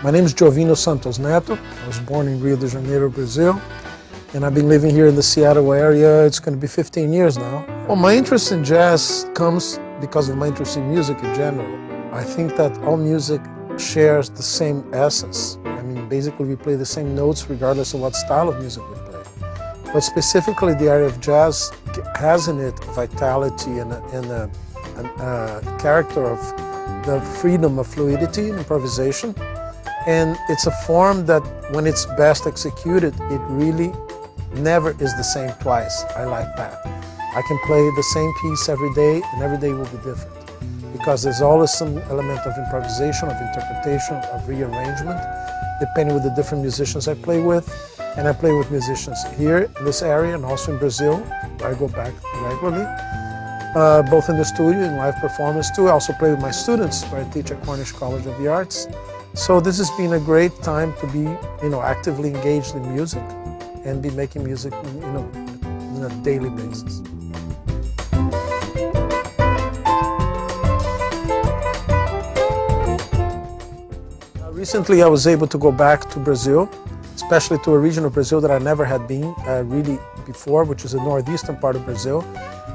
My name is Jovino Santos Neto. I was born in Rio de Janeiro, Brazil, and I've been living here in the Seattle area. It's going to be 15 years now. Well, my interest in jazz comes because of my interest in music in general. I think that all music shares the same essence. I mean, basically we play the same notes regardless of what style of music we play. But specifically the area of jazz has in it vitality and a character of the freedom of fluidity and improvisation. And it's a form that, when it's best executed, it really never is the same twice. I like that. I can play the same piece every day, and every day will be different. Because there's always some element of improvisation, of interpretation, of rearrangement, depending with the different musicians I play with. And I play with musicians here in this area and also in Brazil, where I go back regularly, both in the studio and live performance too. I also play with my students, where I teach at Cornish College of the Arts. So this has been a great time to be, actively engaged in music and be making music, on a daily basis. Recently, I was able to go back to Brazil, especially to a region of Brazil that I never had been really before, which is the northeastern part of Brazil.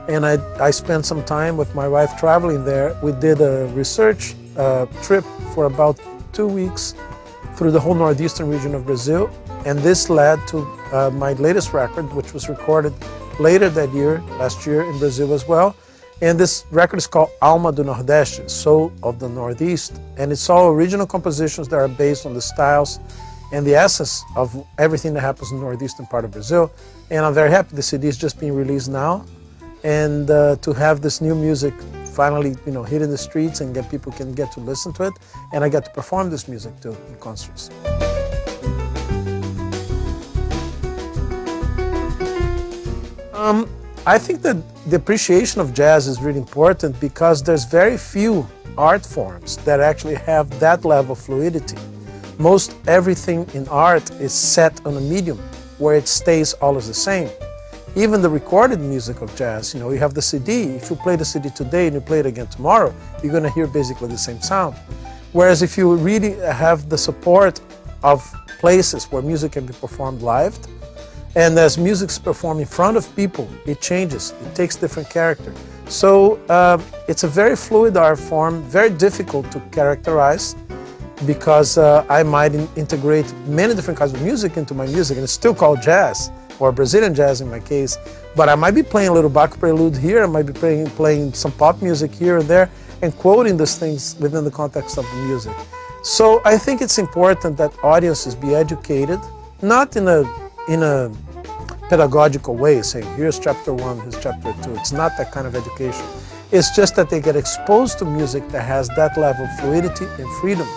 And I spent some time with my wife traveling there. We did a research trip for about 2 weeks through the whole northeastern region of Brazil, and this led to my latest record, which was recorded later that year, last year in Brazil as well. And this record is called Alma do Nordeste, Soul of the Northeast, and it's all original compositions that are based on the styles and the essence of everything that happens in the northeastern part of Brazil. And I'm very happy the CD is just being released now, and to have this new music finally, hit in the streets and people can get to listen to it, and I get to perform this music too in concerts. I think that the appreciation of jazz is really important because there's very few art forms that actually have that level of fluidity. Most everything in art is set on a medium where it stays always the same. Even the recorded music of jazz, you have the CD. If you play the CD today and you play it again tomorrow, you're going to hear basically the same sound. Whereas if you really have the support of places where music can be performed live, and as music's performed in front of people, it changes, it takes different character. So it's a very fluid art form, very difficult to characterize, because I might integrate many different kinds of music into my music, and it's still called jazz, or Brazilian jazz in my case, but I might be playing a little Bach prelude here, I might be playing some pop music here and there, and quoting these things within the context of the music. So I think it's important that audiences be educated, not in a pedagogical way, saying here's chapter 1, here's chapter 2. It's not that kind of education. It's just that they get exposed to music that has that level of fluidity and freedom,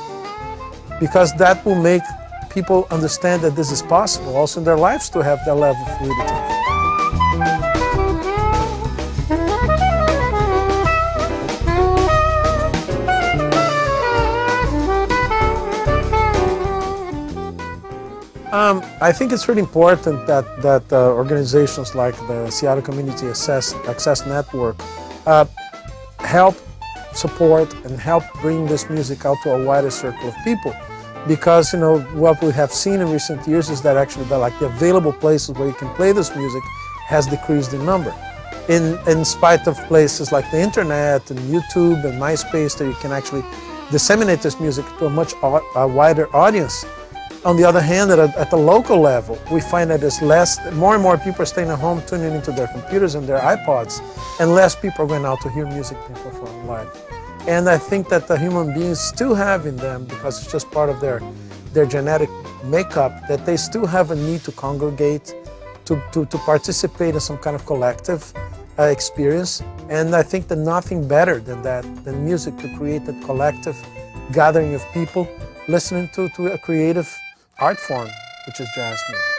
because that will make people understand that this is possible also in their lives to have that level of fluidity. I think it's really important that organizations like the Seattle Community Access Network help support and help bring this music out to a wider circle of people. Because what we have seen in recent years is that actually the available places where you can play this music has decreased in number. In spite of places like the internet and YouTube and MySpace that you can actually disseminate this music to a much wider audience. On the other hand, at the local level, we find that there's more and more people are staying at home, tuning into their computers and their iPods, and less people are going out to hear music being performed live. And I think that the human beings still have in them, because it's just part of their genetic makeup, that they still have a need to congregate, to participate in some kind of collective experience. And I think that nothing better than that, than music, to create that collective gathering of people listening to a creative art form, which is jazz music.